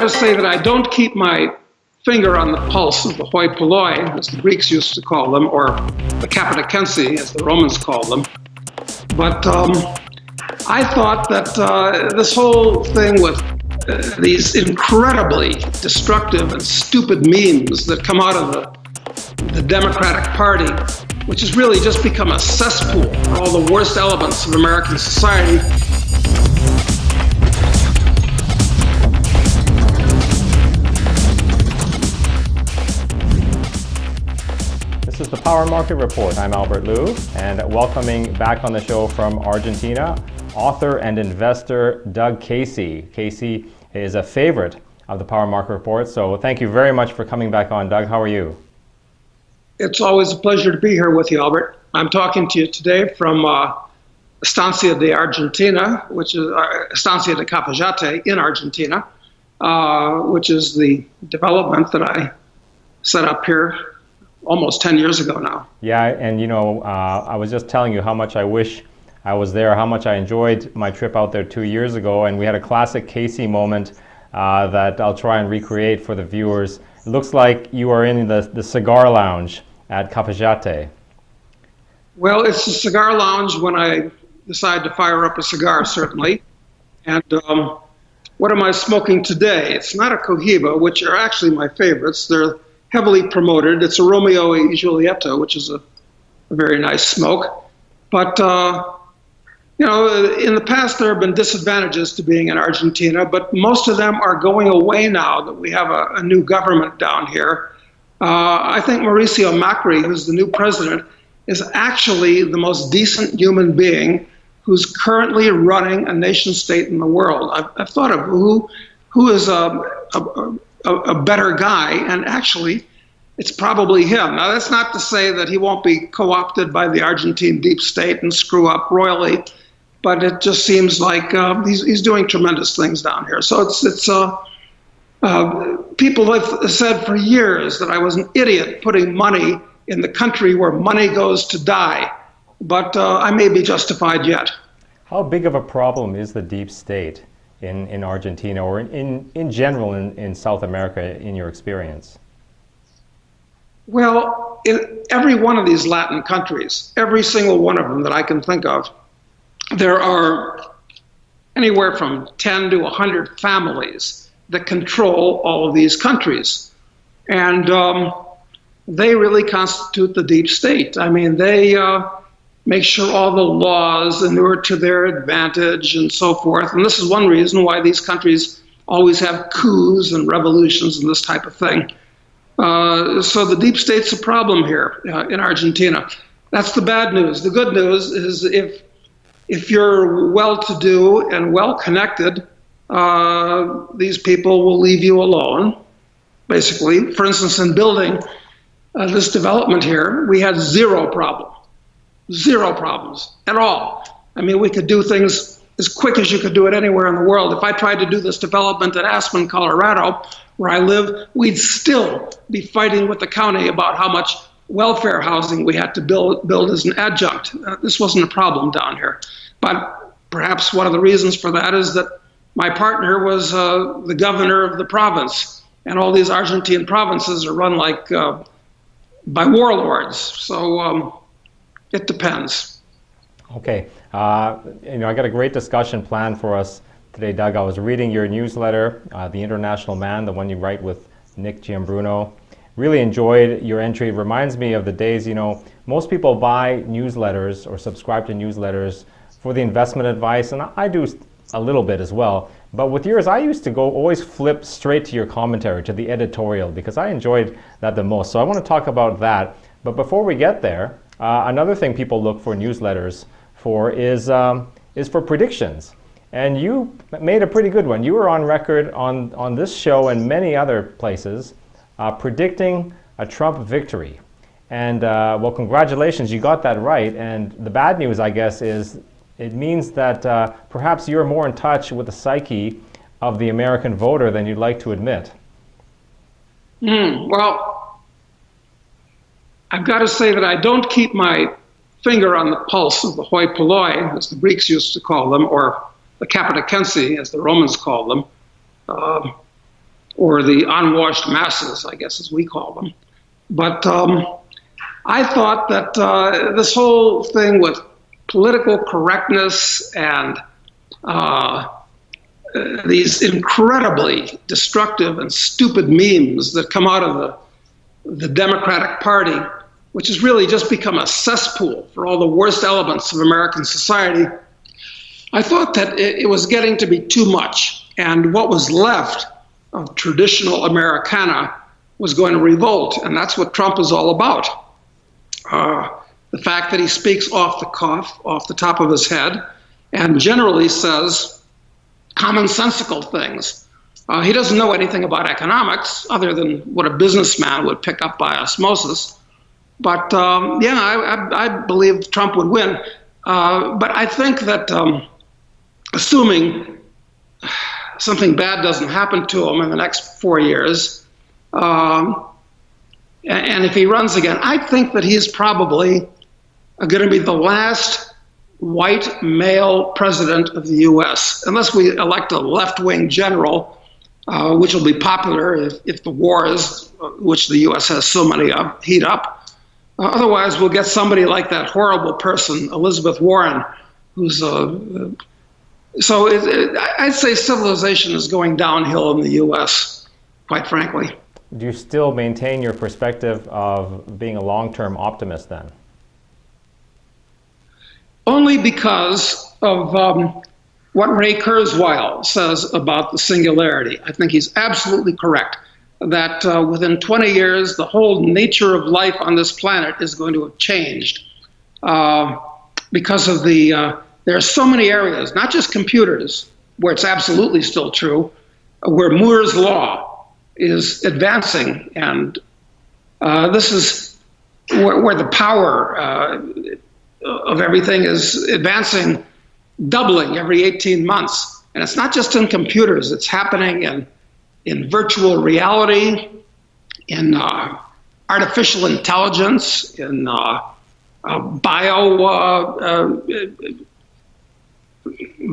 to say that I don't keep my finger on the pulse of the hoi polloi, as the Greeks used to call them, or the capitacensi, as the Romans called them. But I thought that this whole thing with these incredibly destructive and stupid memes that come out of the Democratic Party, which has really just become a cesspool for all the worst elements of American society. This is the Power Market Report. I'm Albert Liu, and welcoming back on the show from Argentina, author and investor Doug Casey. Casey is a favorite of the Power Market Report, so thank you very much for coming back on, Doug. How are you? It's always a pleasure to be here with you, Albert. I'm talking to you today from Estancia de Argentina, which is Estancia de Cafayate in Argentina, which is the development that I set up here almost 10 years ago now. Yeah, and you know, I was just telling you how much I wish I was there, how much I enjoyed my trip out there 2 years ago, and we had a classic Casey moment that I'll try and recreate for the viewers. It looks like you are in the cigar lounge at Cafayate. Well, it's a cigar lounge when I decide to fire up a cigar, certainly. And what am I smoking today? It's not a Cohiba, which are actually my favorites. They're heavily promoted. It's a Romeo y Julieta, which is a very nice smoke. But, you know, in the past there have been disadvantages to being in Argentina, but most of them are going away now that we have a new government down here. I think Mauricio Macri, who's the new president, is actually the most decent human being who's currently running a nation state in the world. I've thought of who is a better guy, and actually it's probably him. Now, that's not to say that he won't be co-opted by the Argentine deep state and screw up royally, but it just seems like he's doing tremendous things down here. So it's people have said for years that I was an idiot putting money in the country where money goes to die, but I may be justified yet. How big of a problem is the deep state in Argentina, or in general in South America, in your experience? Well, in every one of these Latin countries, every single one of them that I can think of, there are anywhere from 10 to 100 families that control all of these countries. And they really constitute the deep state. I mean, they make sure all the laws inure to their advantage and so forth. And this is one reason why these countries always have coups and revolutions and this type of thing. So the deep state's a problem here in Argentina. That's the bad news. The good news is if you're well-to-do and well-connected, these people will leave you alone, basically. For instance, in building this development here, we had zero problems at all. I mean, we could do things as quick as you could do it anywhere in the world. If I tried to do this development at Aspen, Colorado, where I live, we'd still be fighting with the county about how much welfare housing we had to build as an adjunct. This wasn't a problem down here. But perhaps one of the reasons for that is that my partner was the governor of the province, and all these Argentine provinces are run like by warlords. So it depends. Okay, you know, I got a great discussion planned for us today, Doug. I was reading your newsletter, The International Man, the one you write with Nick Giambruno. Really enjoyed your entry. It reminds me of the days, you know, most people buy newsletters or subscribe to newsletters for the investment advice, and I do a little bit as well. But with yours, I used to always flip straight to your commentary, to the editorial, because I enjoyed that the most. So I want to talk about that. But before we get there, another thing people look for newsletters for is for predictions. And you made a pretty good one. You were on record on this show and many other places predicting a Trump victory. And well, congratulations, you got that right. And the bad news, I guess, is it means that perhaps you're more in touch with the psyche of the American voter than you'd like to admit. Well, I've got to say that I don't keep my finger on the pulse of the hoi polloi, as the Greeks used to call them, or the capitacensi, as the Romans called them. or the unwashed masses, I guess as we call them. But I thought that this whole thing with political correctness and these incredibly destructive and stupid memes that come out of the Democratic Party, which has really just become a cesspool for all the worst elements of American society, I thought that it was getting to be too much. And what was left of traditional Americana was going to revolt. And that's what Trump is all about. The fact that he speaks off the cuff, off the top of his head, and generally says commonsensical things. He doesn't know anything about economics other than what a businessman would pick up by osmosis. But I believe Trump would win. But I think that assuming something bad doesn't happen to him in the next 4 years, and if he runs again, I think that he's probably going to be the last white male president of the U.S., unless we elect a left-wing general, which will be popular if the wars, which the U.S. has so many of, heat up. Otherwise, we'll get somebody like that horrible person, Elizabeth Warren, who's so I'd say civilization is going downhill in the U.S., quite frankly. Do you still maintain your perspective of being a long-term optimist then? Only because of what Ray Kurzweil says about the singularity. I think he's absolutely correct that within 20 years, the whole nature of life on this planet is going to have changed because of there are so many areas, not just computers, where it's absolutely still true, where Moore's law is advancing. And this is where the power of everything is advancing, doubling every 18 months. And it's not just in computers, it's happening in virtual reality, in artificial intelligence, in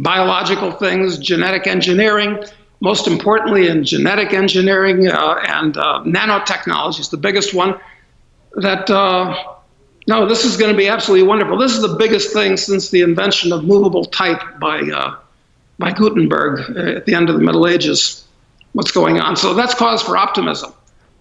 biological things, genetic engineering, most importantly in genetic engineering and nanotechnology is the biggest one. That no, this is going to be absolutely wonderful. This is the biggest thing since the invention of movable type by Gutenberg at the end of the Middle Ages. What's going on? So that's cause for optimism.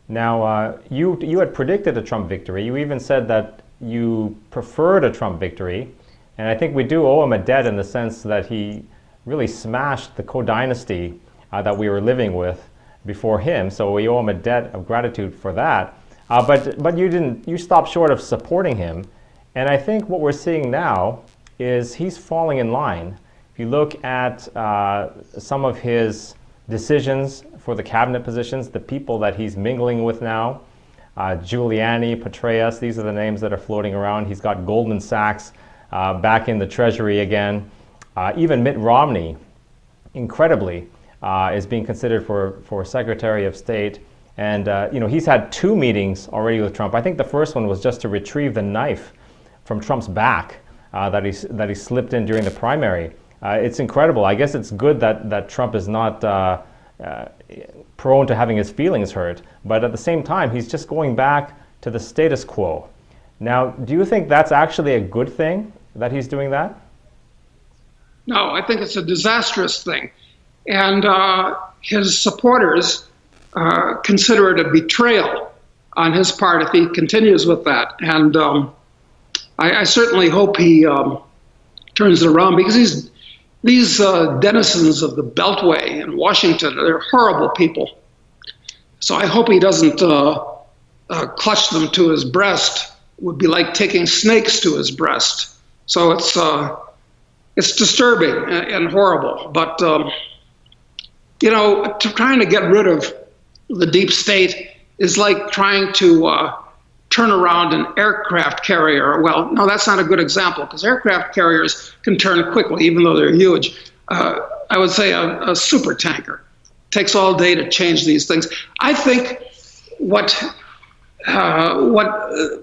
Now, you had predicted a Trump victory. You even said that you preferred a Trump victory. And I think we do owe him a debt in the sense that he really smashed the co-dynasty that we were living with before him. So we owe him a debt of gratitude for that. But you stopped short of supporting him. And I think what we're seeing now is he's falling in line. If you look at some of his decisions for the cabinet positions, the people that he's mingling with now, Giuliani, Petraeus, these are the names that are floating around. He's got Goldman Sachs back in the Treasury again. Even Mitt Romney, incredibly, is being considered for Secretary of State. And he's had 2 meetings already with Trump. I think the first one was just to retrieve the knife from Trump's back that he slipped in during the primary. It's incredible. I guess it's good that Trump is not prone to having his feelings hurt. But at the same time, he's just going back to the status quo. Now, do you think that's actually a good thing that he's doing that? No, I think it's a disastrous thing. And his supporters consider it a betrayal on his part if he continues with that. And I certainly hope he turns it around, because these denizens of the Beltway in Washington, they're horrible people. So I hope he doesn't clutch them to his breast. It would be like taking snakes to his breast. So it's disturbing and horrible. But trying to get rid of the deep state is like trying to turn around an aircraft carrier. Well, no, that's not a good example, because aircraft carriers can turn quickly, even though they're huge. I would say a super tanker takes all day to change these things. I think what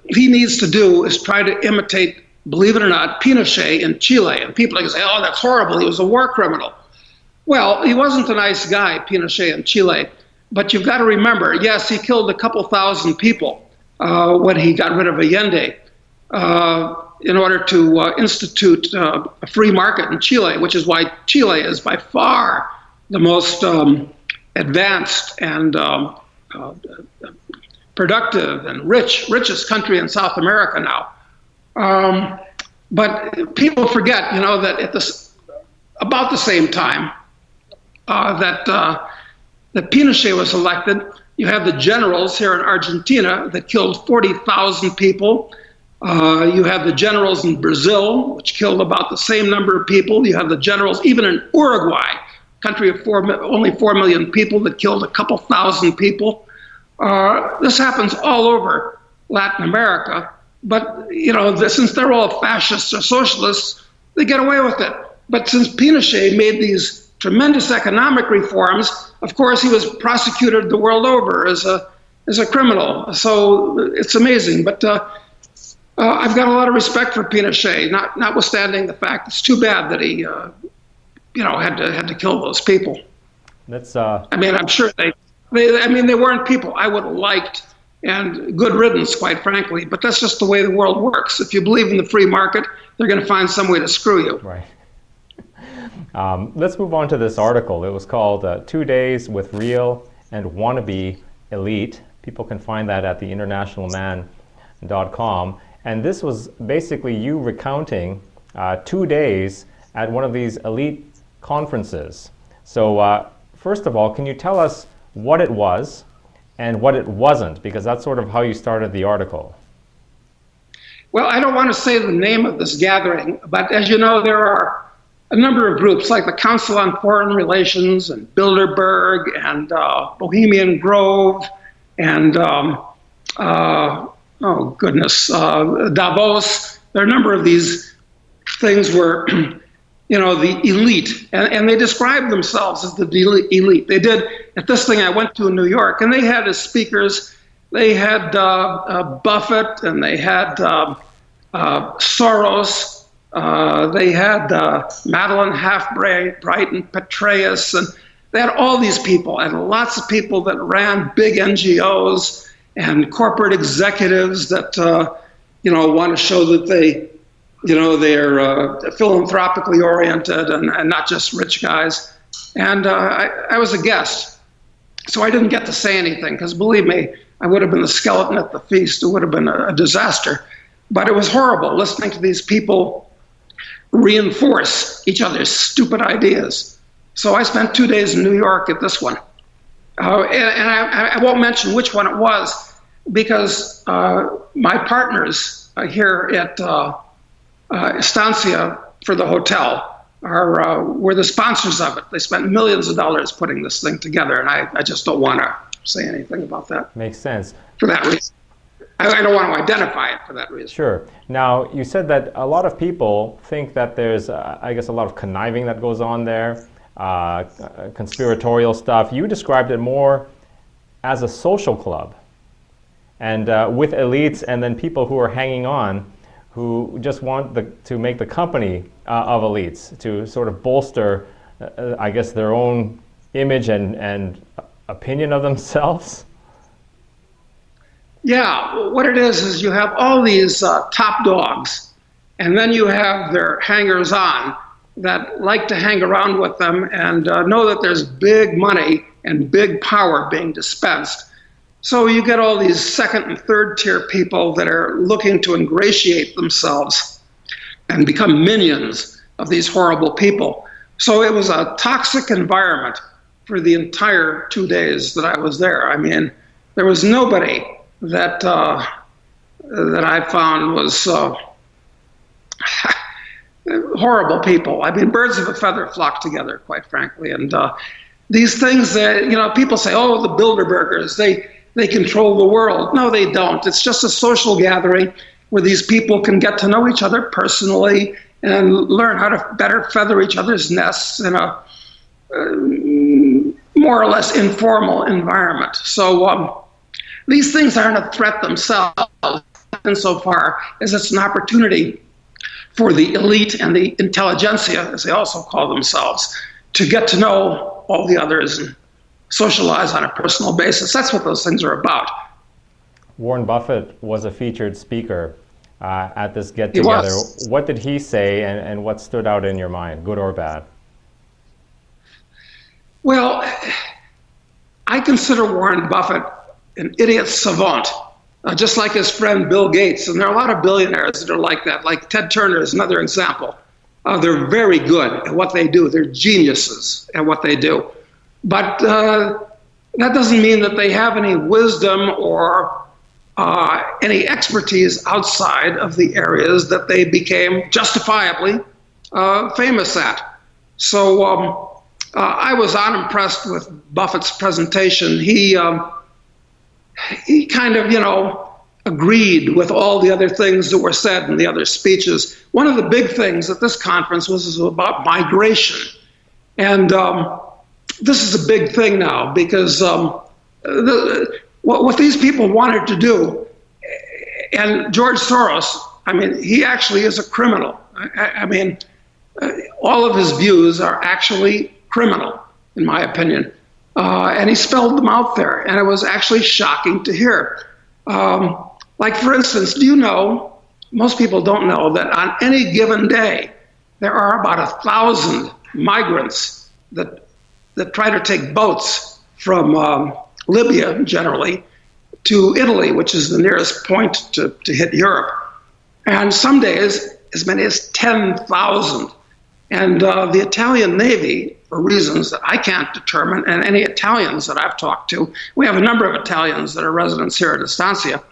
he needs to do is try to imitate, believe it or not, Pinochet in Chile. And people can say, oh, that's horrible, he was a war criminal. Well, he wasn't a nice guy, Pinochet in Chile, But you've got to remember, yes, he killed a couple thousand people when he got rid of Allende in order to institute a free market in Chile, which is why Chile is by far the most advanced and productive and richest country in South America now. But people forget, that at about the same time that Pinochet was elected, you have the generals here in Argentina that killed 40,000 people. You have the generals in Brazil, which killed about the same number of people. You have the generals even in Uruguay, country of only 4 million people, that killed a couple thousand people. This happens all over Latin America. But, since they're all fascists or socialists, they get away with it. But since Pinochet made these tremendous economic reforms, of course, he was prosecuted the world over as a criminal. So it's amazing. But I've got a lot of respect for Pinochet, notwithstanding the fact it's too bad that he, had to kill those people. That's. I'm sure they weren't people I would have liked, and good riddance, quite frankly. But that's just the way the world works. If you believe in the free market, they're going to find some way to screw you. Right. Let's move on to this article. It was called 2 Days with Real and Wannabe Elite. People can find that at theinternationalman.com. And this was basically you recounting 2 days at one of these elite conferences. So first of all, can you tell us what it was and what it wasn't? Because that's sort of how you started the article. Well, I don't want to say the name of this gathering, but as you know, there are a number of groups like the Council on Foreign Relations and Bilderberg and Bohemian Grove and, Davos. There are a number of these things where, the elite, and they describe themselves as the elite. They did at this thing I went to in New York, and they had as speakers, they had Buffett, and they had Soros. They had Madeline Halfbright and Petraeus, and they had all these people, and lots of people that ran big NGOs and corporate executives that want to show that they're philanthropically oriented and not just rich guys. And I was a guest, so I didn't get to say anything because, believe me, I would have been the skeleton at the feast. It would have been a disaster. But it was horrible listening to these people reinforce each other's stupid ideas. So I spent 2 days in New York at this one. And I won't mention which one it was because my partners here at Estancia for the hotel were the sponsors of it. They spent millions of dollars putting this thing together, and I just don't want to say anything about that. Makes sense. For that reason. I don't want to identify it for that reason. Sure. Now, you said that a lot of people think that there's, a lot of conniving that goes on there, conspiratorial stuff. You described it more as a social club, and with elites and then people who are hanging on, who just want to make the company of elites, to sort of bolster, their own image and opinion of themselves. Yeah, what it is you have all these top dogs, and then you have their hangers-on that like to hang around with them and know that there's big money and big power being dispensed. So you get all these second and third tier people that are looking to ingratiate themselves and become minions of these horrible people. So it was a toxic environment for the entire 2 days that I was there. I mean, there was nobody that I found was horrible people. I mean, birds of a feather flock together, quite frankly. And these things that, people say, oh, the Bilderbergers, they control the world. No, they don't. It's just a social gathering where these people can get to know each other personally and learn how to better feather each other's nests in a more or less informal environment. So these things aren't a threat themselves insofar as it's an opportunity for the elite and the intelligentsia, as they also call themselves, to get to know all the others and socialize on a personal basis. That's what those things are about. Warren Buffett was a featured speaker at this He get-together. was. What did he say, and what stood out in your mind, good or bad? Well, I consider Warren Buffett an idiot savant, just like his friend Bill Gates. And there are a lot of billionaires that are like that. Like Ted Turner is another example. They're very good at what they do. They're geniuses at what they do. But that doesn't mean that they have any wisdom or any expertise outside of the areas that they became justifiably famous at. So I was unimpressed with Buffett's presentation. He kind of, agreed with all the other things that were said in the other speeches. One of the big things at this conference was about migration. And this is a big thing now because what these people wanted to do, and George Soros, he actually is a criminal. All of his views are actually criminal, in my opinion. And he spelled them out there, and it was actually shocking to hear. Like, for instance, do you know, most people don't know that on any given day, there are about 1,000 migrants that try to take boats from Libya, generally, to Italy, which is the nearest point to hit Europe. And some days, as many as 10,000. And the Italian Navy, for reasons that I can't determine, and any Italians that I've talked to, we have a number of Italians that are residents here at Estancia,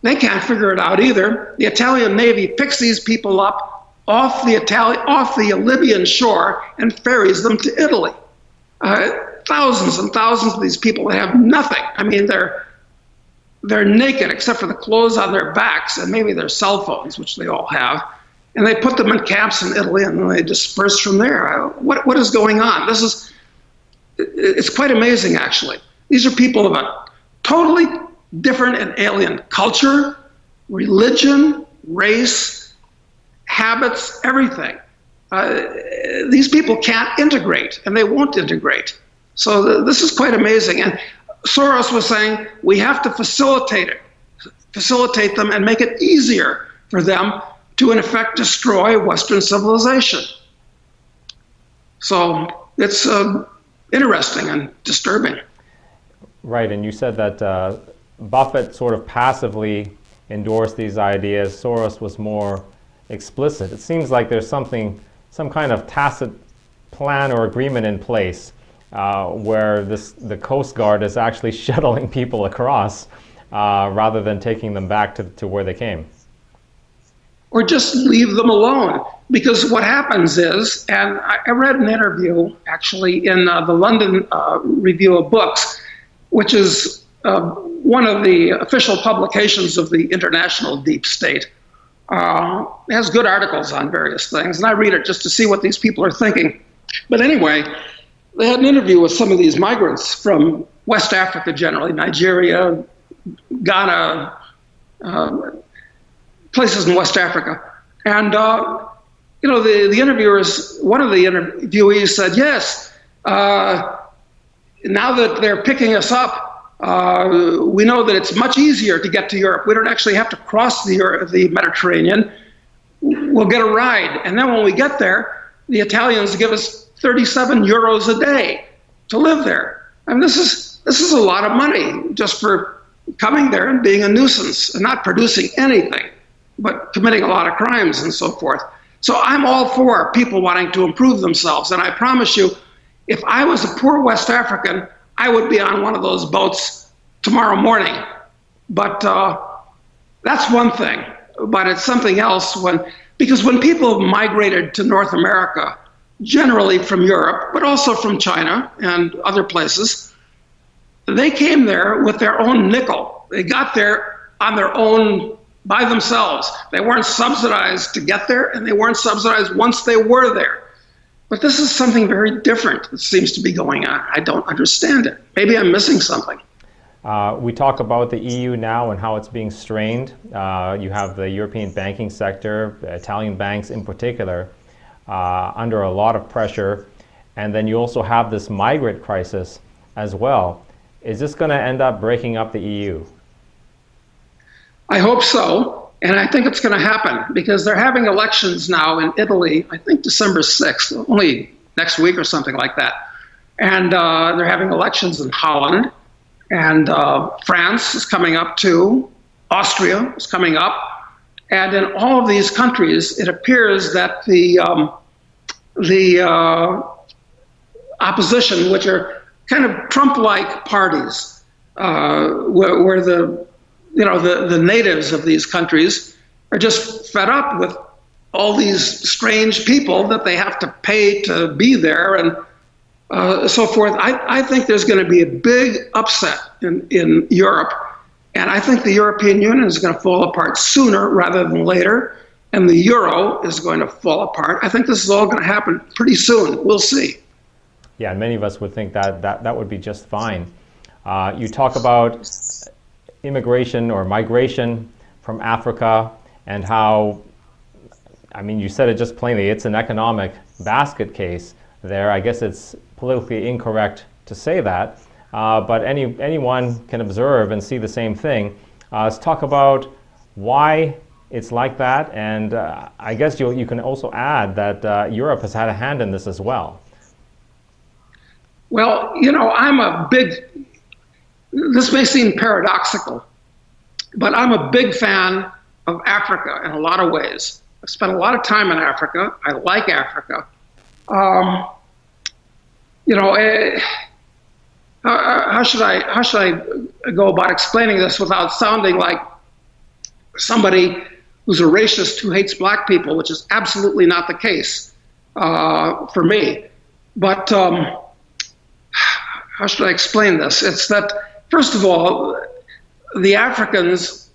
they can't figure it out either. The Italian Navy picks these people up off the Libyan shore and ferries them to Italy. Thousands and thousands of these people that have nothing. They're naked except for the clothes on their backs and maybe their cell phones, which they all have. And they put them in camps in Italy and then they disperse from there. What is going on? It's quite amazing, actually. These are people of a totally different and alien culture, religion, race, habits, everything. These people can't integrate, and they won't integrate. So this is quite amazing. And Soros was saying we have to facilitate them and make it easier for them to, in effect, destroy Western civilization. So it's interesting and disturbing. Right, and you said that Buffett sort of passively endorsed these ideas. Soros was more explicit. It seems like there's some kind of tacit plan or agreement in place where the Coast Guard is actually shuttling people across rather than taking them back to where they came. Or just leave them alone. Because what happens is, and I read an interview actually in the London Review of Books, which is one of the official publications of the international deep state. It has good articles on various things, and I read it just to see what these people are thinking. But anyway, they had an interview with some of these migrants from West Africa generally, Nigeria, Ghana, places in West Africa. And, the interviewers, one of the interviewees said, yes, now that they're picking us up, we know that it's much easier to get to Europe. We don't actually have to cross the Mediterranean. We'll get a ride. And then when we get there, the Italians give us 37 euros a day to live there. And this is a lot of money just for coming there and being a nuisance and not producing anything, but committing a lot of crimes and so forth. So I'm all for people wanting to improve themselves. And I promise you, if I was a poor West African, I would be on one of those boats tomorrow morning. But that's one thing. But it's something else because when people migrated to North America, generally from Europe, but also from China and other places, they came there with their own nickel. They got there on their own by themselves. They weren't subsidized to get there, and they weren't subsidized once they were there. But this is something very different that seems to be going on. I don't understand it. Maybe I'm missing something. We talk about the EU now and how it's being strained. You have the European banking sector, Italian banks in particular, under a lot of pressure. And then you also have this migrant crisis as well. Is this going to end up breaking up the EU? I hope so, and I think it's going to happen because they're having elections now in Italy, I think December 6th, only next week or something like that. And they're having elections in Holland, and France is coming up too. Austria is coming up. And in all of these countries, it appears that the opposition, which are kind of Trump-like parties, where the natives of these countries are just fed up with all these strange people that they have to pay to be there and so forth. I think there's going to be a big upset in Europe, and I think the European Union is going to fall apart sooner rather than later, and the euro is going to fall apart. I think this is all going to happen pretty soon. We'll see. Yeah, and many of us would think that would be just fine. You talk about immigration or migration from Africa and how, I mean, you said it just plainly, it's an economic basket case there. I guess it's politically incorrect to say that, but anyone can observe and see the same thing. Let's talk about why it's like that, and I guess you can also add that Europe has had a hand in this as well. Well, this may seem paradoxical, but I'm a big fan of Africa in a lot of ways. I've spent a lot of time in Africa. I like Africa. How should I go about explaining this without sounding like somebody who's a racist who hates black people, which is absolutely not the case for me. But how should I explain this? It's that, first of all, the Africans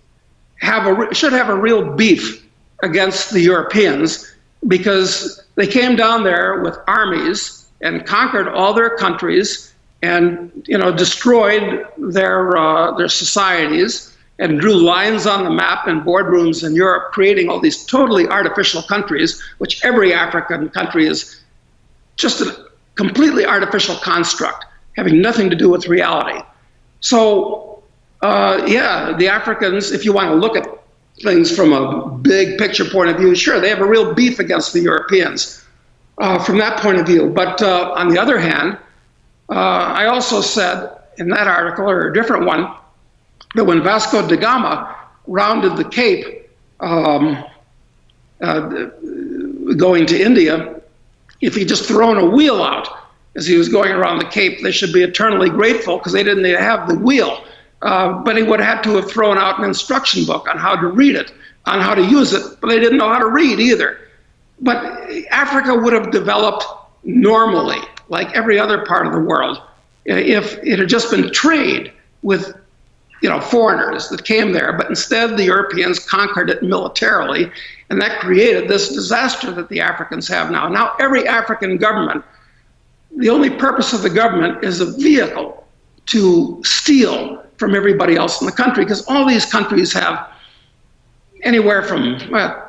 should have a real beef against the Europeans because they came down there with armies and conquered all their countries and destroyed their societies and drew lines on the map in boardrooms in Europe, creating all these totally artificial countries, which every African country is just a completely artificial construct, having nothing to do with reality. So, the Africans, if you want to look at things from a big picture point of view, sure, they have a real beef against the Europeans from that point of view. But on the other hand, I also said in that article, or a different one, that when Vasco da Gama rounded the Cape going to India, if he just thrown a wheel out as he was going around the Cape, they should be eternally grateful because they didn't have the wheel. But he would have had to have thrown out an instruction book on how to read it, on how to use it, but they didn't know how to read either. But Africa would have developed normally, like every other part of the world, if it had just been trade with foreigners that came there. But instead, the Europeans conquered it militarily, and that created this disaster that the Africans have now. Now, every African government, the only purpose of the government is a vehicle to steal from everybody else in the country, because all these countries have anywhere from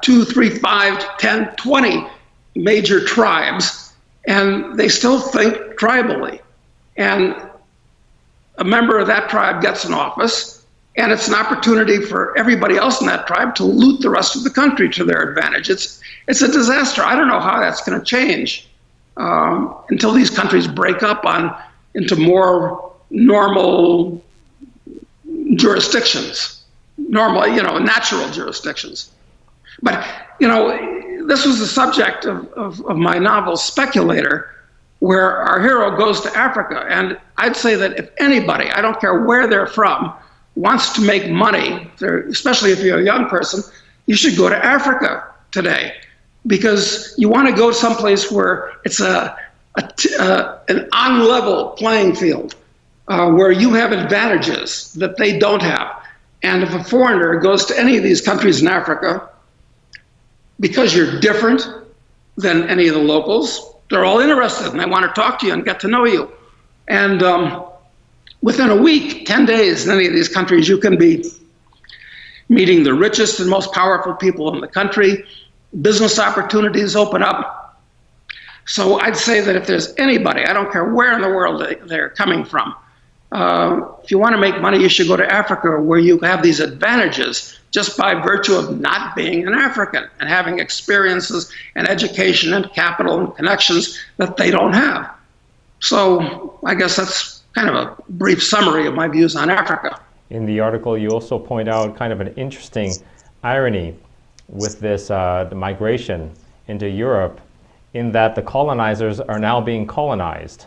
2, 3, 5, 10, 20 major tribes, and they still think tribally. And a member of that tribe gets an office, and it's an opportunity for everybody else in that tribe to loot the rest of the country to their advantage. It's a disaster. I don't know how that's going to change until these countries break up into more normal jurisdictions, natural jurisdictions. But, this was the subject of my novel, Speculator, where our hero goes to Africa. And I'd say that if anybody, I don't care where they're from, wants to make money, especially if you're a young person, you should go to Africa today, because you want to go someplace where it's an on-level playing field, where you have advantages that they don't have. And if a foreigner goes to any of these countries in Africa, because you're different than any of the locals, they're all interested and they want to talk to you and get to know you. And within a week, 10 days in any of these countries, you can be meeting the richest and most powerful people in the country. Business opportunities open up. So I'd say that if there's anybody, I don't care where in the world they're coming from, if you want to make money, you should go to Africa, where you have these advantages just by virtue of not being an African and having experiences and education and capital and connections that they don't have. So I guess that's kind of a brief summary of my views on Africa. In the article, you also point out kind of an interesting irony with this the migration into Europe, in that the colonizers are now being colonized.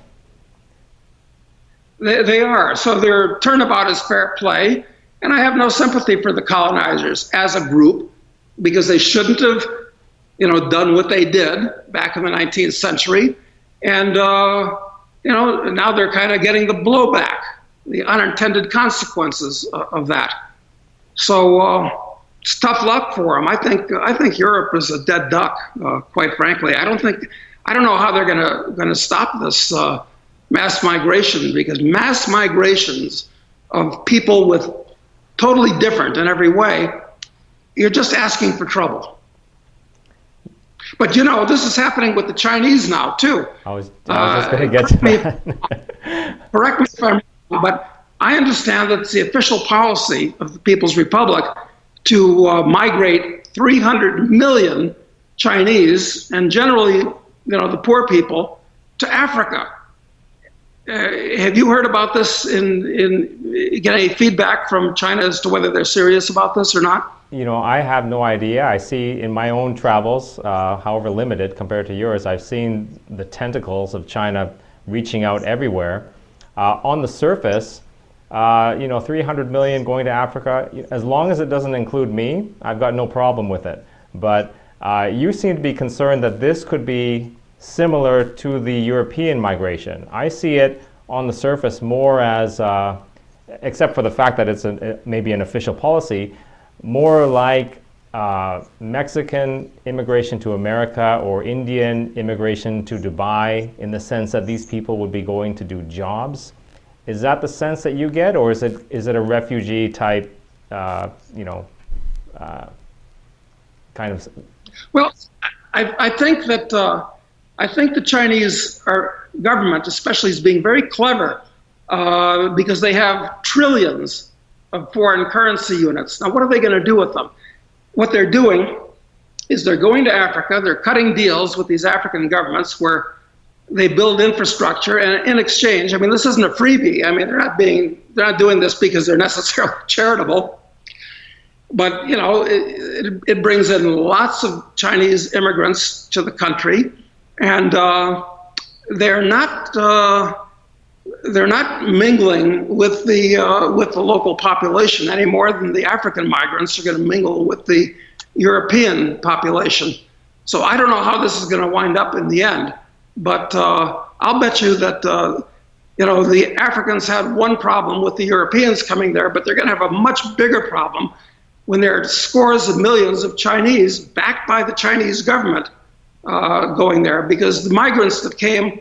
They are. So their turnabout is fair play. And I have no sympathy for the colonizers as a group, because they shouldn't have, done what they did back in the 19th century. And, now they're kind of getting the blowback, the unintended consequences of that. So it's tough luck for them. I think Europe is a dead duck, quite frankly. I don't know how they're going to stop this mass migration, because mass migrations of people with totally different in every way, you're just asking for trouble. But this is happening with the Chinese now too. I was just going to get to that. Correct me if I'm wrong, but I understand that it's the official policy of the People's Republic to migrate 300 million Chinese, and generally, the poor people, to Africa. Have you heard about this? Get any feedback from China as to whether they're serious about this or not? I have no idea. I see in my own travels, however limited compared to yours, I've seen the tentacles of China reaching out everywhere. On the surface, 300 million going to Africa, as long as it doesn't include me, I've got no problem with it. But you seem to be concerned that this could be similar to the European migration. I see it on the surface more as, except for the fact that it's maybe an official policy, more like Mexican immigration to America or Indian immigration to Dubai, in the sense that these people would be going to do jobs. Is that the sense that you get, or is it a refugee type, kind of? Well, I think that. I think the Chinese government, especially, is being very clever because they have trillions of foreign currency units. Now, what are they going to do with them? What they're doing is they're going to Africa. They're cutting deals with these African governments where they build infrastructure, and in exchange, this isn't a freebie. They're not doing this because they're necessarily charitable. But it brings in lots of Chinese immigrants to the country. And they're not mingling with the local population any more than the African migrants are going to mingle with the European population. So I don't know how this is going to wind up in the end, but I'll bet you that the Africans had one problem with the Europeans coming there, but they're going to have a much bigger problem when there are scores of millions of Chinese backed by the Chinese government going there, because the migrants that came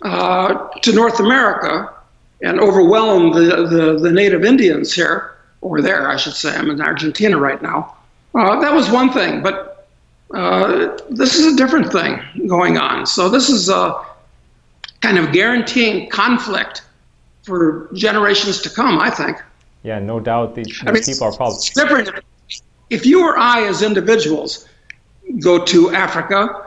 to North America and overwhelmed the native Indians here, or there, I should say. I'm in Argentina right now. That was one thing, but this is a different thing going on. So this is kind of guaranteeing conflict for generations to come, I think. Yeah, no doubt these people are probably... It's different. If you or I as individuals go to Africa,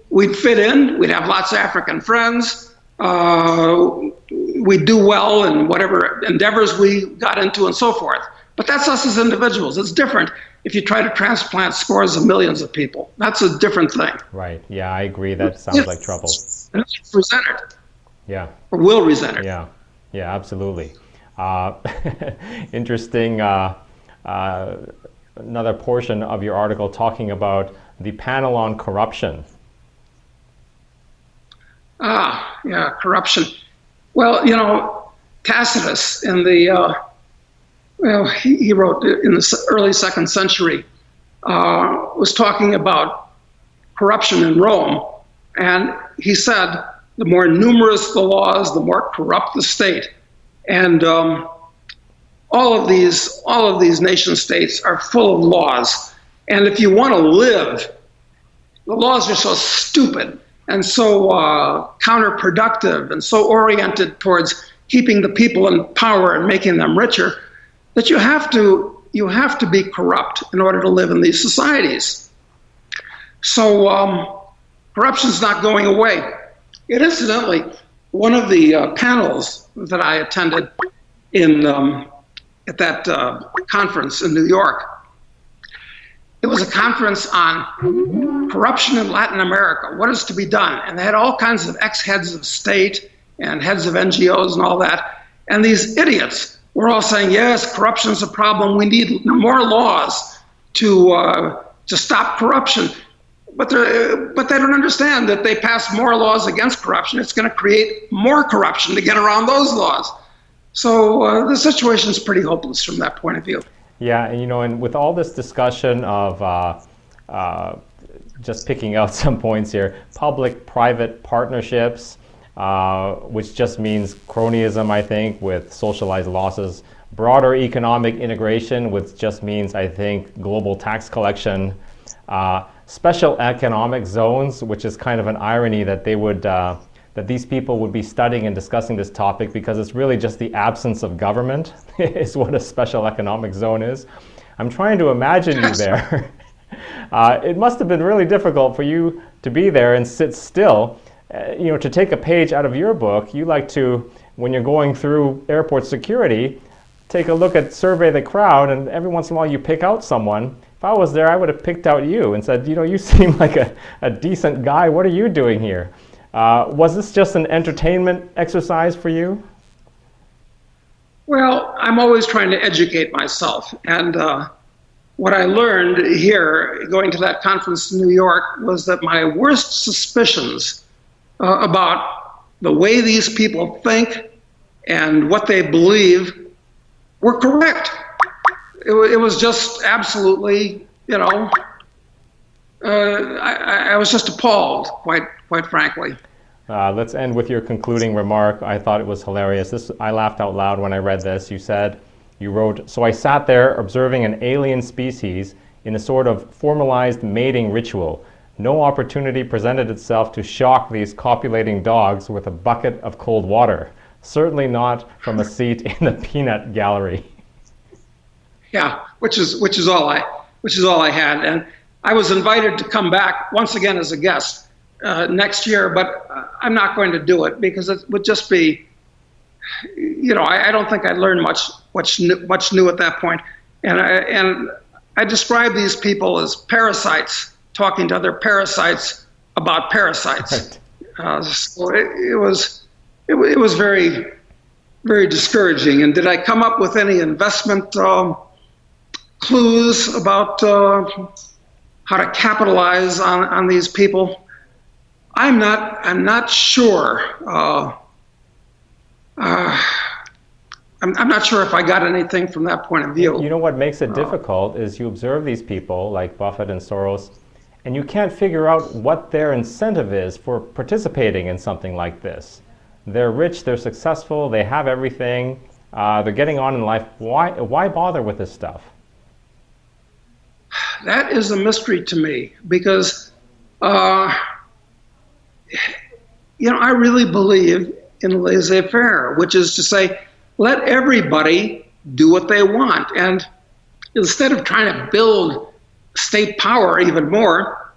we'd fit in, we'd have lots of African friends, we'd do well in whatever endeavors we got into and so forth. But that's us as individuals. It's different if you try to transplant scores of millions of people. That's a different thing. Right, yeah, I agree. That sounds like trouble. And it's resent it. Yeah. Or will resent it. Yeah, absolutely. Interesting, another portion of your article talking about the panel on corruption. Corruption. Well, Tacitus in the, he wrote in the early 2nd century, was talking about corruption in Rome. And he said, the more numerous the laws, the more corrupt the state. And all of these nation states are full of laws. And if you want to live, the laws are so stupid and so counterproductive and so oriented towards keeping the people in power and making them richer, that you have to be corrupt in order to live in these societies. So corruption's not going away. And incidentally, one of the panels that I attended at that conference in New York, it was a conference on corruption in Latin America, what is to be done. And they had all kinds of ex-heads of state and heads of NGOs and all that. And these idiots were all saying, yes, corruption's a problem. We need more laws to stop corruption. But they don't understand that they pass more laws against corruption. It's going to create more corruption to get around those laws. So the situation is pretty hopeless from that point of view. Yeah, and and with all this discussion of just picking out some points here, public-private partnerships, which just means cronyism, I think, with socialized losses, broader economic integration, which just means, I think, global tax collection, special economic zones, which is kind of an irony that they would that these people would be studying and discussing this topic, because it's really just the absence of government is what a special economic zone is. I'm trying to imagine you there. It must have been really difficult for you to be there and sit still. To take a page out of your book, you like to, when you're going through airport security, take a look at survey the crowd, and every once in a while you pick out someone. If I was there, I would have picked out you and said, you seem like a decent guy. What are you doing here? Was this just an entertainment exercise for you? Well, I'm always trying to educate myself. And what I learned here, going to that conference in New York, was that my worst suspicions about the way these people think and what they believe were correct. It was just absolutely, I was just appalled, quite frankly. Let's end with your concluding remark. I thought it was hilarious. I laughed out loud when I read this. You wrote, "So I sat there observing an alien species in a sort of formalized mating ritual. No opportunity presented itself to shock these copulating dogs with a bucket of cold water. Certainly not from a seat in the peanut gallery." Yeah, which is all I had, and I was invited to come back once again as a guest next year, but I'm not going to do it because it would just be, I don't think I'd learn much new at that point, and I describe these people as parasites talking to other parasites about parasites. Right. So it was very, very discouraging. And did I come up with any investment clues about how to capitalize on these people? I'm not sure. I'm not sure if I got anything from that point of view. What makes it difficult is you observe these people like Buffett and Soros, and you can't figure out what their incentive is for participating in something like this. They're rich, they're successful, they have everything, they're getting on in life. Why bother with this stuff? That is a mystery to me, because I really believe in laissez-faire, which is to say, let everybody do what they want. And instead of trying to build state power even more,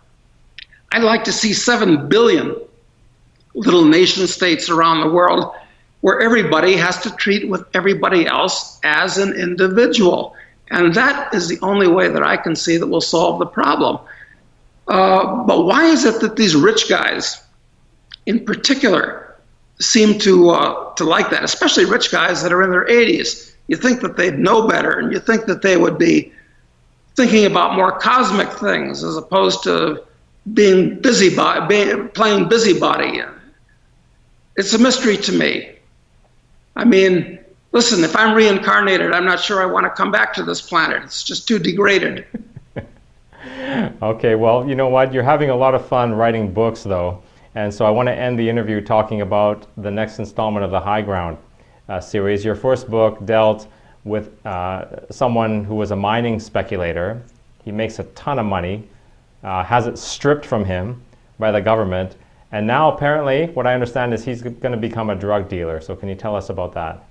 I'd like to see 7 billion little nation states around the world where everybody has to treat with everybody else as an individual. And that is the only way that I can see that will solve the problem. But why is it that these rich guys, in particular, seem to like that, especially rich guys that are in their 80s? You think that they'd know better, and you think that they would be thinking about more cosmic things as opposed to being playing busybody. It's a mystery to me. I mean, listen, if I'm reincarnated, I'm not sure I want to come back to this planet. It's just too degraded. Okay, well, you know what? You're having a lot of fun writing books, though. And so I want to end the interview talking about the next installment of the High Ground series. Your first book dealt with someone who was a mining speculator. He makes a ton of money, has it stripped from him by the government, And now apparently, what I understand is he's going to become a drug dealer. So can you tell us about that?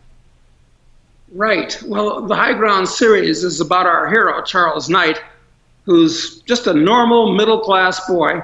Right. Well, the High Ground series is about our hero, Charles Knight, who's just a normal middle-class boy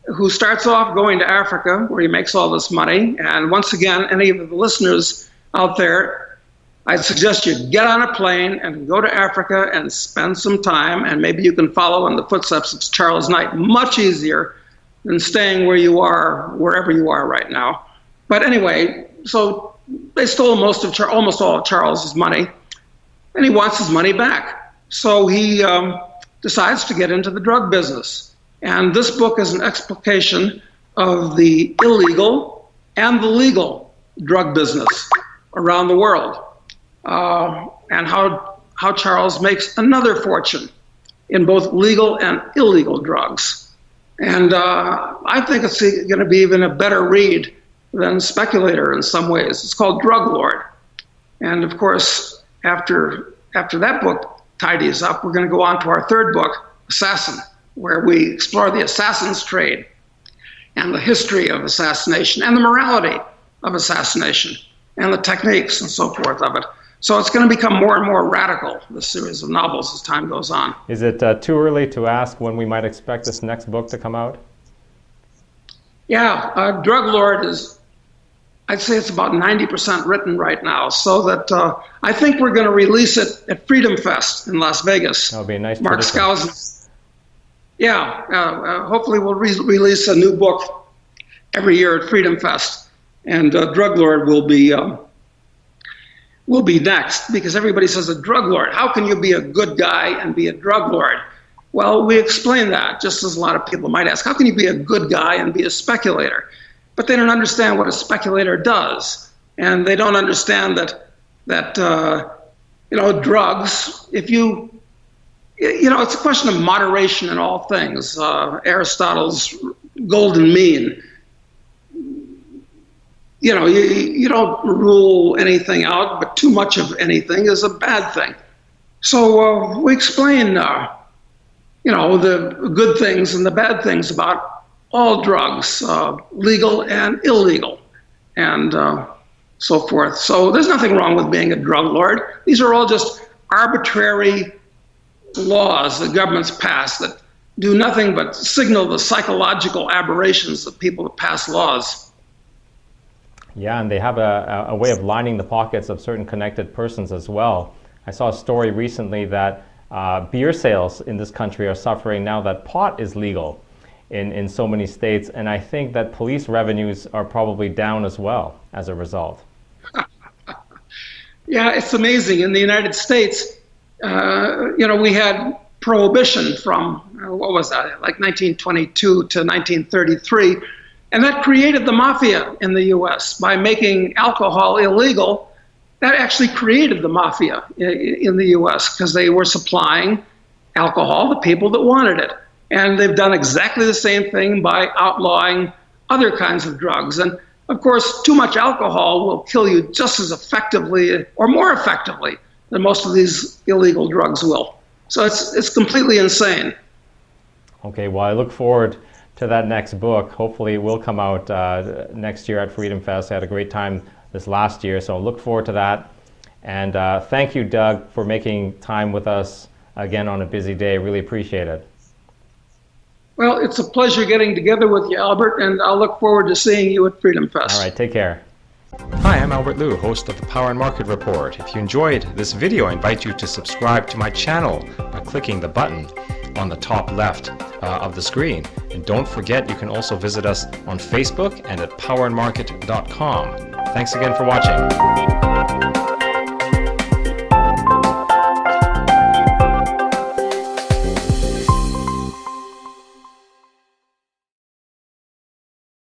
who starts off going to Africa, where he makes all this money. And once again, any of the listeners out there, I suggest you get on a plane and go to Africa and spend some time, and maybe you can follow in the footsteps of Charles Knight. Much easier than staying where you are, wherever you are right now. But anyway, so they stole almost all of Charles's money, and he wants his money back. So he decides to get into the drug business. And this book is an explication of the illegal and the legal drug business around the world, and how Charles makes another fortune in both legal and illegal drugs. And I think it's going to be even a better read than Speculator in some ways. It's called Drug Lord. And of course, after that book tidies up, we're going to go on to our third book, Assassin, where we explore the assassin's trade and the history of assassination and the morality of assassination and the techniques and so forth of it. So it's going to become more and more radical, this series of novels, as time goes on. Is it too early to ask when we might expect this next book to come out? Yeah, Drug Lord is, I'd say it's about 90% written right now, so that I think we're going to release it at Freedom Fest in Las Vegas. That would be a nice Mark tradition. Skousen. Yeah, hopefully we'll release a new book every year at Freedom Fest, and Drug Lord will be next, because everybody says a drug lord. How can you be a good guy and be a drug lord? Well, we explain that, just as a lot of people might ask, how can you be a good guy and be a speculator? But they don't understand what a speculator does, and they don't understand that drugs, it's a question of moderation in all things. Aristotle's golden mean. You don't rule anything out, but too much of anything is a bad thing. So we explain, the good things and the bad things about all drugs, legal and illegal, and so forth. So there's nothing wrong with being a drug lord. These are all just arbitrary laws that governments pass that do nothing but signal the psychological aberrations of people that pass laws. Yeah, and they have a way of lining the pockets of certain connected persons as well. I saw a story recently that beer sales in this country are suffering now that pot is legal in so many states, and I think that police revenues are probably down as well as a result. Yeah, it's amazing. In the United States, we had prohibition from, what was that, like 1922 to 1933, and that created the mafia in the U.S. By making alcohol illegal. That actually created the mafia in the U.S. because they were supplying alcohol to people that wanted it. And they've done exactly the same thing by outlawing other kinds of drugs. And of course, too much alcohol will kill you just as effectively or more effectively than most of these illegal drugs will. So it's completely insane. Okay, well, I look forward to that next book. Hopefully it will come out next year at Freedom Fest. I had a great time this last year, so look forward to that. And thank you, Doug, for making time with us again on a busy day. Really appreciate it. Well, it's a pleasure getting together with you, Albert, and I'll look forward to seeing you at Freedom Fest. All right, take care. Hi, I'm Albert Liu, host of the Power and Market Report. If you enjoyed this video, I invite you to subscribe to my channel by clicking the button on the top left of the screen. And don't forget, you can also visit us on Facebook and at powerandmarket.com. Thanks again for watching.